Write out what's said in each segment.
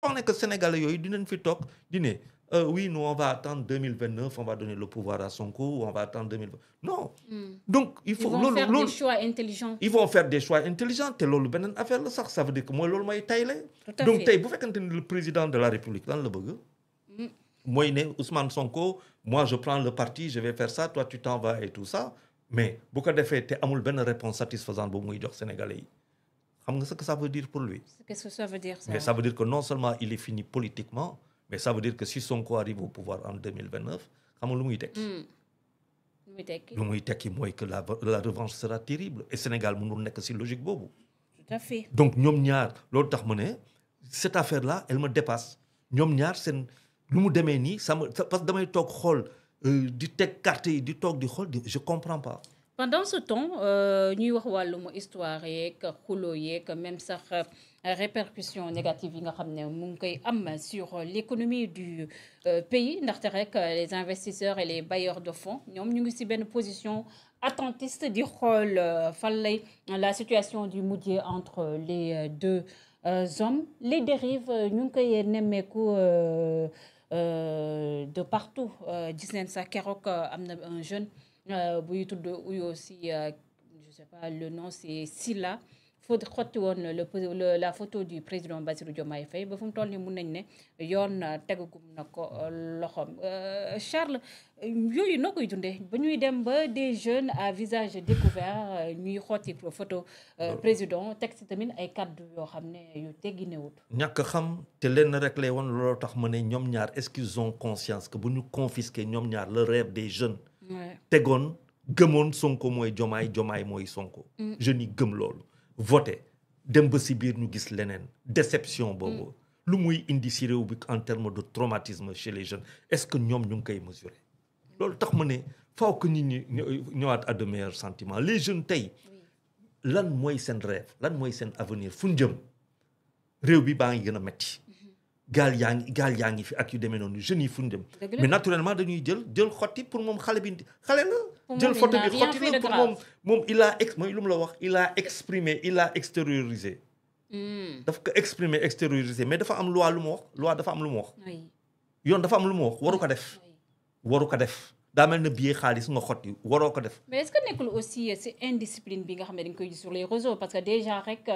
foog ne que Sénégalais yooyu dinañ fi toog di ne oui nous on va attendre 2029 on va donner le pouvoir à Sonko ou on va attendre 2020 non. donc il faut loolu faire des choix intelligents. ils vont faire des choix intelligents te loolu beneen affaire la sax ça veut dire que mooy loolu mooy tayle. Tout à donc fait. tey bu fekkente ni le président de la République lan la bëgg. mooy ne Ousmane Sonko moi je prends le parti je vais faire ça toi tu t'en vas et tout ça mais bu ko defee te amul benn réponse satisfaisante boobu muy jox Sénégalais yi xam nga ce que ça veut dire pour lui. Qu'est-ce que ça veut dire ça? Mais ça veut dire que non seulement il est fini politiquement mais ça veut dire que si Sonko arrive au pouvoir en 2029 xam nga lu muy tekki. lu muy tekki mooy que la revanche sera terrible et Sénégal mënul nekk ci logique boobu. Tout à fait. donc ñoom ñaar loolu tax ma ne cette affaire là elle me dépasse ñoom ñaar seen lu mu demee nii parce que damay toog xool di teg carte yi di toog di xool je comprends pas. Pendant ce temps ñuy wax wàllum histoire yeeg xuloo yeeg même sax répercussions négatives yi nga xam ne mu ngi koy am sur l'économie du pays ndaxte rek les investisseurs et les bailleurs de fonds ñoom ñu ngi ci benn position attentiste di xool fan lay la situation du mujjee entre les deux hommes les dérives ñu ngi koy nemmeeku de partout gis neen sax keroog am na un jeune buy tudd uyoo si je sais pas le nom c'est Silla xotti woon la photo du président Bassirou Diomaye Faye ba fu mu toll nii mun nañ ne yoon tegagum na ko loxoom Charles yooyu noo koy dundee ba ñuy dem ba des jeunes à visage découvert ñuy xotti photo président teg si tamit ay kaddu yoo xam ne yu tegginewut. ñàkk xam te lenn rek lay woon looloo tax ma ne ñoom ñaar est-ce qu'ils ont conscience que bu ñu confisquer ñoom ñaar le rêve des jeunes. tegoon gëmoon Sonko mooy Jomaay mooy Sonko. jeunes yi gëm loolu. voté dem ba si biir ñu gis leneen déception boobu. lu muy indi si réew bi en termes de traumatisme chez les jeunes est-ce que ñoom ñu ngi koy mesurer. loolu tax ma ne faaw que nit ñi ñëwaat à de meilleurs sentiments les jeunes tey lan mooy seen rêve lan mooy seen avenir fu ñu jëm réew bi baa ngi gën a metti gaal yaa ngi fi ak yu demee noonu jeunes yi fu ñu jëm mais naturellement dañuy jël xotti pour moom xale la jël photo bi xotti la pour moom il a mooy lu mu la wax il a exprimé il a extériorisé daf ko exprimer extérioriser mais dafa am loi lu mu wax loi dafa am lu mu wax yoon dafa am lu mu wax waru ko def daa mel ne billet xaalis nga xotti waroo ko def. mais est-ce que nekkul aussi c'est indiscipline bi nga xam ne dañ koy gis sur les réseaux parce que déjà rek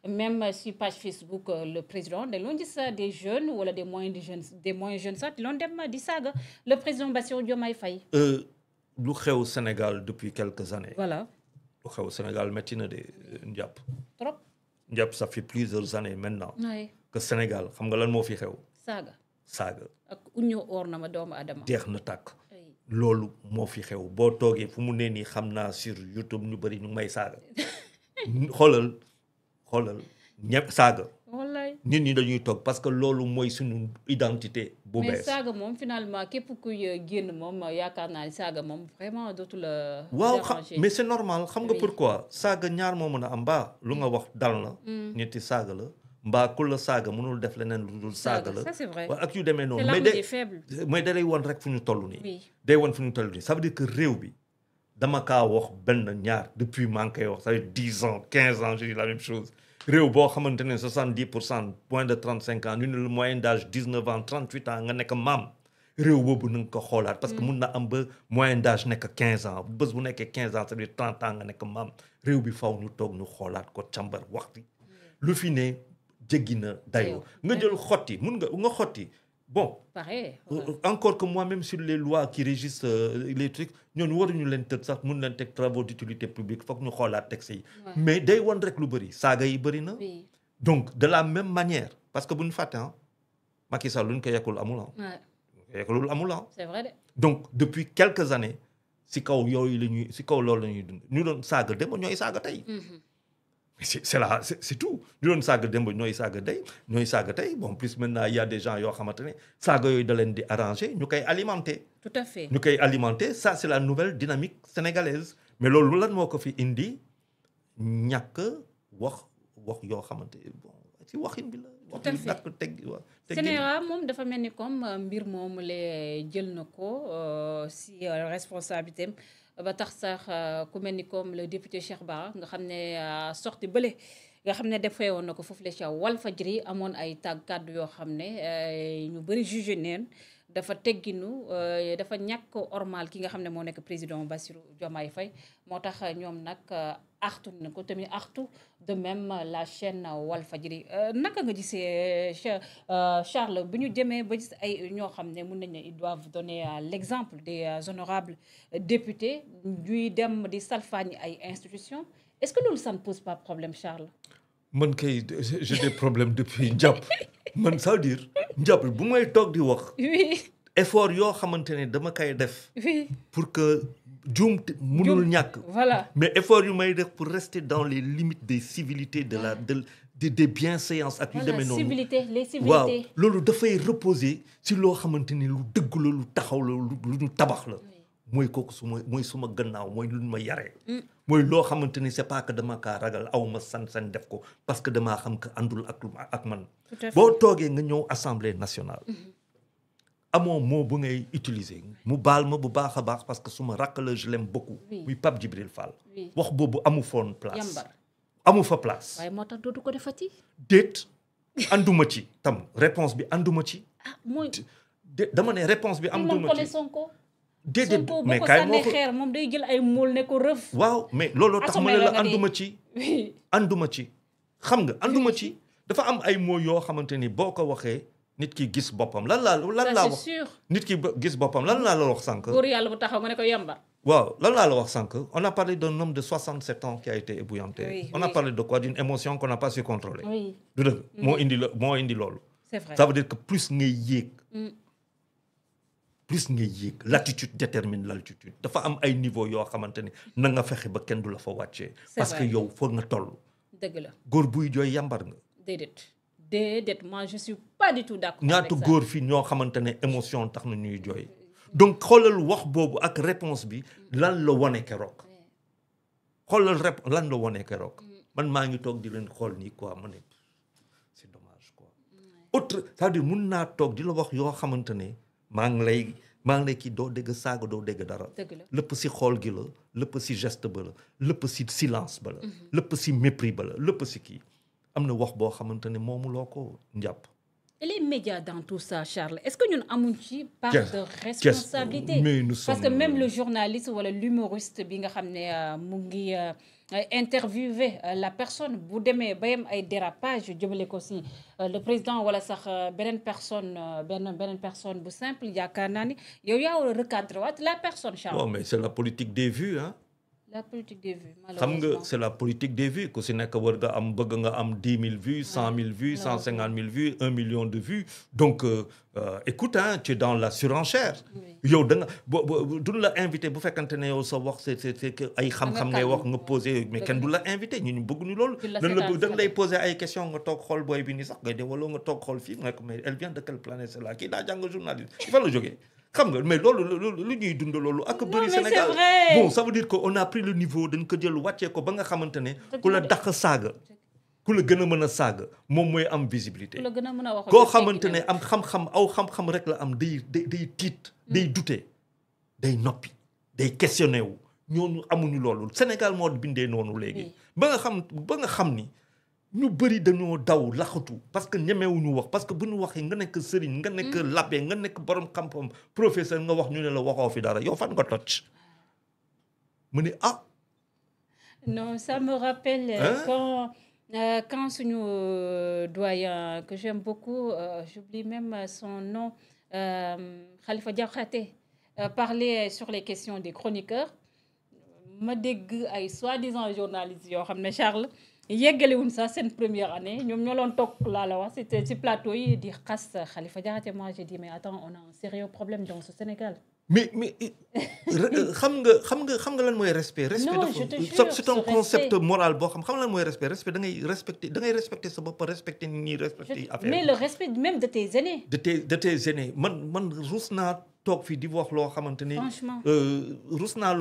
même sur page Facebook le président dañ loon gis des jeunes wala des moins jeunes sax di loon dem di saaga le président Bassirou Diomaye Faye. lu xew Sénégal depuis quelques années. voilà lu xew Sénégal métti na de njàpp. trop njàpp ça fait plusieurs années maintenant. oui que Sénégal xam nga lan moo fi xew. saaga. ak uñu or na ma doomu Adama. jeex na tàkk. loolu moo fi xew boo toogee fu mu ne nii xam naa sur YouTube ñu bëri ñu may saaga xoolal ñëpp saaga. wallaay nit ñi dañuy toog parce que loolu mooy suñu identité bu bees. mais saaga moom finalement képp kuy génn moom yaakaar naa ni saaga moom vraiment dootul waaw mais c'est normal xam nga pourquoi saaga ñaar moo mën a am mbaa lu nga wax dal na. ñetti saaga la. mbaa ku la saaga mënul def leneen lu dul saaga la. ça c'est vrai ak yu demee noonu. mais da lay woon rek fu ñu toll nii. day woon fu ñu toll nii ça veut dire que réew bi dama kaa wax benn ñaar depuis maa ngi koy wax ça fait 10 ans 15 ans je dis la même chose. réew boo xamante ne 70% moins de 35 ans ñu ne le moyen d'âge 19 ans 38 ans nga nekk maam réew boobu na nga ko xoolaat. parce que mun na am ba moyen d'âge nekk 15 ans bés bu nekkee 15 ans ça veut dire 30 ans nga nekk maam réew bi faw ñu toog ñu xoolaat ko càmbar waxti lu fi ne. jéggi na dayoo nga jël xotti mun nga xotti bon. pareil encore que moi-même sur les lois qui régissent les trucs ñooñu waruñu leen tëdd sax mun leen teg travaux d'utilité publique foog ñu xoolaat texte yi. mais day won rek lu bëri saaga yi bëri na. donc de la même manière parce que bu ñu fàtte Macky Sall lu ñu ko yekkul amul yekkulul amul c'est vrai de. donc depuis quelques années si kaw yooyu la ñuy si kaw loolu la ñuy dund ñu doon saaga démb ñooy saaga tey. c'est tout ñu doon saaga démb ñooy saaga tey bon plus maintenant il y a des gens yoo xamante ne saaga yooyu da leen di arranger ñu koy alimenter. tout à fait ñu koy alimenter ça c'est la nouvelle dynamique sénégalaise mais loolu lan moo ko fi indi ñàkk wax yoo xamante bon ci waxin bi la. tout à fait Sénégal moom dafa mel ni comme mbir moom la jël na ko si responsabilité ba tax sax ku mel ni comme le député Cheikh Bara nga xam ne sorti bële nga xam ne defee woon na ko foofu la ca Walfadjri amoon ay kàddu yoo xam ne ñu bëri jugé neen dafa tegginu dafa ñàkk ormal ki nga xam ne moo nekk président Bassirou Diomaye Faye moo tax ñoom nag artu na ko tamit artu de même la chaîne Walfadjri naka nga gisee Charles bu ñu demee ba gis ay ñoo xam ne mun nañ ne ils doivent donner l'exemple des honorables députés ñuy dem di salfaañi ay institutions est-ce que loolu ça ne pose pas problème Charles? man kay j'ai des problèmes depuis njàpp man ça veut dire njàpp bu may toog di wax. oui. effort yoo xamante ne dama koy def. oui. pour que juum mënul ñàkk. voilà mais effort yu may def pour rester dans les limites des civilités des bienséances ak yu demee noonu. civilité les civilités. waaw loolu dafay reposer si loo xamante ni lu dëgg la lu taxaw la lu ñu tabax la. mooy kooku mooy suma gannaaw mooy lu ma yaree. mooy loo xamante ni c'est pas que dama kaa ragal aw ma san def ko parce que damaa xam que àndul ak man. boo toogee nga ñëw assemblée nationale. amoo mot bu ngay utiliser mu baal ma bu baax a baax parce que suma rakk la je l'aime beaucoup. muy Pape Djibril Fall. wax boobu amu foon place. amu fa place. waaye moo tax dootu ko defati. déet ànduma ci tam réponse bi ànduma ci. mooy. dama ne réponse bi ànduma ci. Sonko déedéet mais kaay moo ko xeer moom day jël ay mool ne ko rëf. waaw mais looloo tax ma ne la ànduma ci. ànduma ci xam nga ànduma ci dafa am ay mots yoo xamante ni boo ko waxee nit ki gis boppam lan laa wax. nit ki gis boppam lan laa la wax sànq. góor yàlla bu taxaw nga ne ko yambar. waaw lan laa la wax sànq on a parlé d'un homme de 67 ans qui a été ébouillanté. On a parlé de quoi? D'une émotion qu'on n'a pas su contrôler. du dëgg moo indi loolu. c'est vrai. Ça veut dire que plus ngay yéeg. L'attitude détermine l'altitude dafa am ay niveau yoo xamante ni na nga fexe ba kenn du la fa wàccee. parce que yow foog nga toll. dëgg la góor buy jooy yambar nga. déedéet moi je suis pas du tout d'accord. ñaatu góor fii ñoo xamante ne émotion tax na ñuy jooy. donc xoolal wax boobu ak réponse bi lan la wane keroog. lan la wane keroog. man maa ngi toog di leen xool nii quoi ma ne c'est dommage quoi. autre c'est-à-dire mun naa toog di la wax yoo xamante ne. maa ngi lay kii doo dégg saaga doo dégg dara. lépp si xool gi la lépp si geste ba la lépp si silence ba la. lépp si mépris ba la lépp si kii am na wax boo xamante ne moomuloo ko njàpp. et les médias dans tout ça Charles est-ce que ñun amuñ ci part de responsabilité. parce que même le journaliste wala l'humoriste bi nga xam ne mu ngi interviewer la personne bu demee ba yem ay dérapage jëmale ko si le président wala sax beneen personne bu simple yaakaar naa ni yow yaa war a recadrer waat la personne Charles. mais c'est la politique des vues hein. la politique des vues malheureusement. xam nga c'est la politique des vues ku si nekk war nga am bëgg nga am 10 000 vues 100 000 vues 150 000 vues 1 million de vues donc écoute hein tu es dans la surenchère. yow da nga duñ la invité bu fekkante ne yow sa wax c'est que ay xam-xam ngay wax nga poser mais kenn du la invité ñu bëgguñu loolu. dañ lay poser ay questions nga toog xool booy bi ni sax ngay de wala nga toog xool fii nga ko mais elle vient de quelle planète c'est là kii daa jàng journaliste fa la jógee. xam nga mais loolu lu ñuy dund loolu ak bëri Sénégal bon ça veut dire que on a pris le niveau dañ ko jël wàccee ko ba nga xamante ne ku la dàq saaga ku la gën a mën a saaga moom mooy am visibilité koo xamante ne am xam-xam rek la am day tiit day douter day noppi day questionné wu ñooñu amuñu loolu Sénégal moo bindee noonu léegi ba nga xam ni ñu bëri dañoo daw laxatu parce que ñemewuñu wax parce que bu ñu waxee nga nekk sëriñ nga nekk labbe nga nekk borom xam-xam professeur nga wax ñu ne la waxoo fi dara yow fan nga toj mu ne non ça me rappelle quand suñu doyen que j'aime beaucoup j'oublie même son nom Khalifa Diakhaté parlait sur les questions des chroniqueurs ma dégg ay soi-disant journalistes yoo xam ne Charles yeggalewuñ sax seen première année ñoom ñoo loon toog laa la wax c'était ci plateau yi di xas Khalifa Diakhaté moi j'ai dit mais attends on a un sérieux problème dans ce Sénégal. mais xam nga lan mooy respect. non je te jure c'est un concept moral boo xam lan mooy respect da ngay respecter sa bopp respecter nit ñi respecter affaire mais le respect même de tes aînés. de tes aînés man rus naa toog fii di wax loo xamante ni. franchement rus naa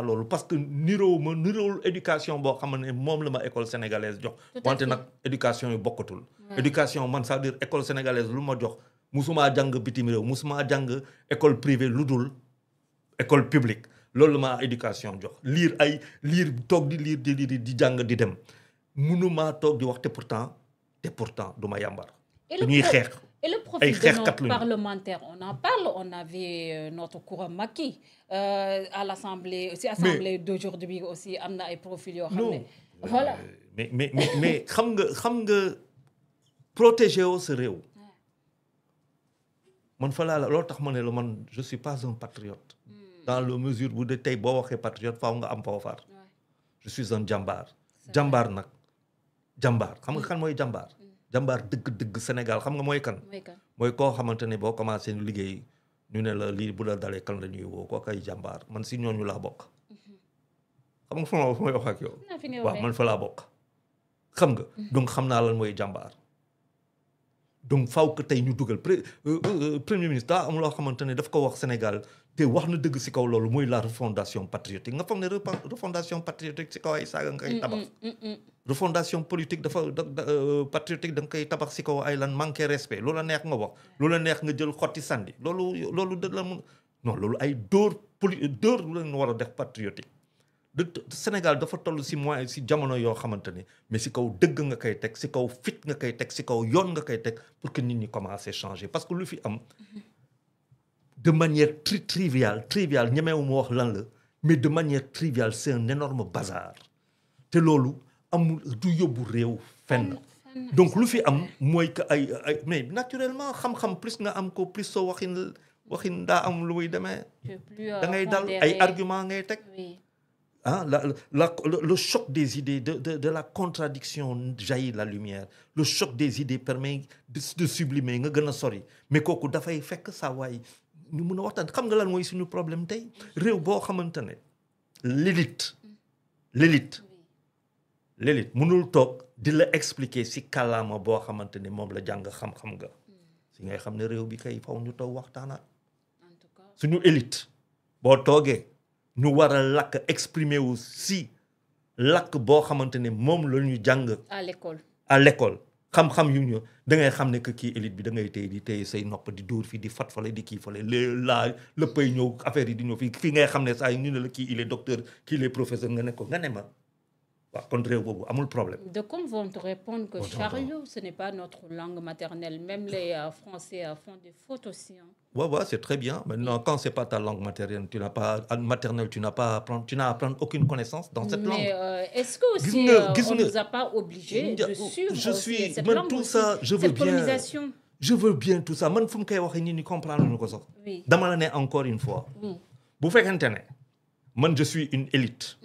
loolu parce que niroowul éducation boo xam ne moom la ma école sénégalaise jox. wante nag éducation yi bokkatul. éducation man ça veut dire école sénégalaise lu ma jox musuma jàng bitim réew musuma jàng école privée lu dul école publique loolu la ma éducation jox liir toog di liir di jàng di dem mënumaa toog di wax te pourtant du ma yàmbar. Et dañuy xeex. Et le profil de nos parlementaires, on en parle. On avait notre Koura Maki à l'Assemblée, aussi Assemblée d'aujourd'hui aussi, am na ay profils yoo xam ne. Voilà. Mais xam nga protéger woo sa réew. man fa laa la loolu tax ma ne la man je suis pas un patriote. dans la mesure bu de tey boo waxee patriote faaw nga am foo far. je suis un jàmbaar. jàmbaar nag jàmbaar xam nga kan mooy jàmbaar. jàmbaar dëgg Sénégal xam nga mooy kan. mooy koo xamante ne boo commencé liggéey ñu ne la lii bu la dalee kan la ñuy woo koo kay jàmbaar man si ñooñu laa bokk. xam nga fu may wax ak yow. waaw man fa laa bokk. xam nga donc xam naa lan mooy jàmbaar. donc faaw que tey ñu dugal premier ministre daa am loo xamante ne daf ko wax Sénégal te wax na dëgg si kaw loolu mooy la refondation patriotique nga foog ne refondation patriotique si kaw ay saaga nga koy tabax. refondation politique patriotique da nga koy tabax si kaw ay lan manqué respect loola neex nga wax loola neex nga jël xotti sandi loolu da la mun non loolu ay dóor la ñu war a def patriotique. Sénégal dafa toll si mois si jamono yoo xamante ne mais si kaw dëgg nga koy teg si kaw fit nga koy teg si kaw yoon nga koy teg pour que nit ñi commencer changer parce que lu fi am de manière triviale ñemewu ma wax lan la mais de manière triviale c'est un énorme bazar te loolu amul du yóbbu réew fenn donc lu fi am mooy que ay mais naturellement xam-xam plus nga am ko plus soo waxin daa am lu muy demee da ngay dal ay argument ngay teg. Le choc des idées, de la contradiction jaillit la lumière. Le choc des idées permet de sublimer nga gën a sori mais kooku dafay fekk saa waay ñu mun a waxtaan xam nga lan mooy suñu problème tey réew boo xamante ne l'élite mënul toog di la expliquer si kàllaama boo xamante ne moom la jàng xam-xam nga si ngay xam ne réew bi kay faw ñu toog waxtaanaat suñu élite boo toogee ñu war a lakk exprimer wu si lakk boo xamante ne moom la ñu jàng. à l'école xam-xam yu ñu da ngay xam ne que kii élite bi da ngay téye say nopp di dóor fii di fat fale di kii fale léppay ñëw affaire yi di ñëw fii ngay xam ne saa ñu ne la kii il est docteur kii il est professeur nga ne ko nga ne ma waaw kon réew boobu amul problème. De comme vont te répondre que chariot ce n'est pas notre langue maternelle même les Français font des fautes aussi. Ouais, c'est très bien. Maintenant, quand c'est pas ta langue maternelle, tu n'as à apprendre aucune connaissance dans cette langue. Mais est-ce que aussi on nous a pas obligés de suivre cette langue tout ça, je veux bien. Colonisation. Je veux bien tout ça. Man fu mu koy waxee ni comprendre ñu ko sax. Dama la ne encore une fois. Bu fekkente ne man je suis une élite.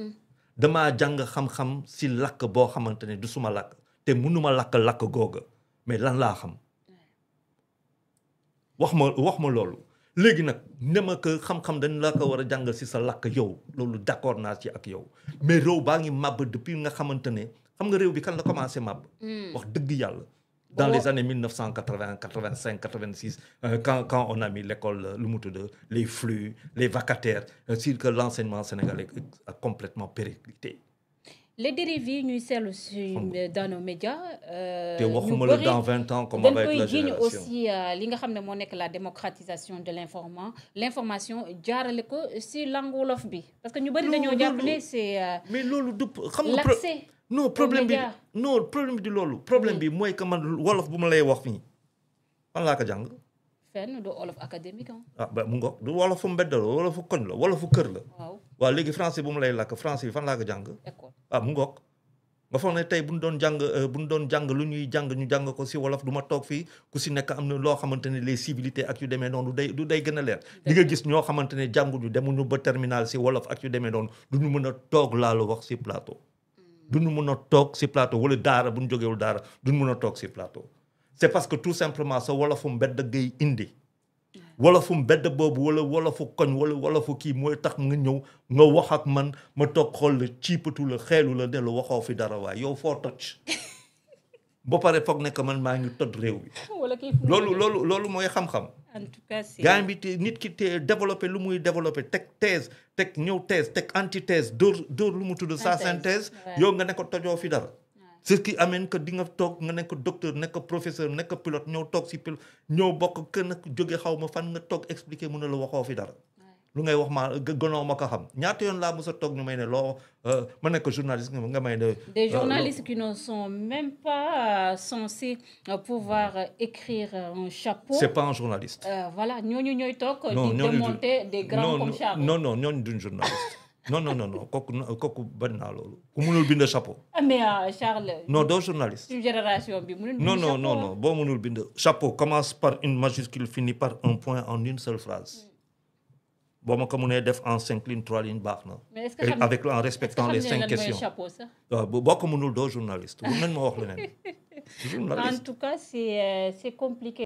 Damaa jàng xam-xam si lakk boo xamante ne du suma lakk te mënuma lakk googa mais lan laa xam. wax ma loolu léegi nag ne ma que xam-xam dañ la ko war a jàngal si sa lakk yow loolu d'accord naa ci ak yow mais réew baa ngi màbb depuis nga xamante ne xam nga réew bi kan la commencé màbb. wax dëgg yàlla. dans les années 1980 85 86 quand on a mis l'école lu mu tudd les flux les vacataires sur que l'enseignement sénégalais a complètement périclité. Les dérives yi ñuy seetlu dans nos médias. te waxuma la dans 20 ans comme avec la génération dañ koy aussi li nga xam ne moo nekk la démocratisation de l'information jaarale ko si langue wolof bi. parce que ñu bëri dañoo jàpp ne c'est. mais loolu du xam nga l'accès problème bi du loolu. problème bi mooy que man wolof bu ma lay wax fii fan laa ko jàng. fenn du wolof académique ba mu ngoog du wolofu mbedd la wolofu koñ la wolofu kër la. waaw léegi français bu mu lay làkk français bi fan laa ko jàng. école mu ngoog nga foog ne tey bu ñu doon jàng lu ñuy jàng ñu jàng ko si wolof du ma toog fii ku si nekk am na loo xamante ne les civilités ak yu demee noonu du day gën a leer. di nga gis ñoo xamante ne jànguñu demuñu ba terminal si wolof ak yu demee noonu du ñu mën a toog laa la wax si plateau. du ñu mën a toog si plateau wala daara bu ñu jógewul daara du ñu mën a toog si plateau. c'est parce que tout simplement sa wolofu mbedd ngay indi. wolofu mbedd boobu wala wolofu koñ wala wolofu kii mooy tax nga ñëw nga wax ak man ma toog xool la ciipatu la xeelu la ne la waxoo fi dara waaye yow foo toj ba pare foog ne que man maa ngi toj réew bi. loolu mooy xam-xam. en tout cas c'est. gaa bi nit ki te développé lu muy développé teg thèse teg antithèse dóor lu mu tudd sa synthèse yow nga ne ko tojoo fi dara. ce qui amène que di nga toog nga nekk docteur nekk professeur nekk pilote ñëw toog si pilote ñëw bokk kenn jóge xaw ma fan nga toog expliquer mun na la waxoo fi dara lu ngay wax ma gënoo ma ko xam ñaata yoon laa mos a toog ñu may ne loo ma nekk journaliste nga may ne. Des journalistes qui ne sont même pas censés pouvoir écrire un chapeau. C'est pas un journaliste. Voilà ñooñu ñooy toog di démonter des grands comme Charles. non ñooñu duñ journaliste. non kooku bañ naa loolu ku mënul bind chapeau. mais Charles. non doo journaliste. une génération bi mënul bind chapeau. non boo mënul bind chapeau commence par une majuscule finit par un point en une seule phrase. boo ma ko mënee def en 5 lignes 3 lignes baax na. mais est-ce que avec en respectant les 5 questions. chapeau sax. waaw boo ko mënul doo journaliste bu nañ ma wax leneen. en tout cas c'est compliqué.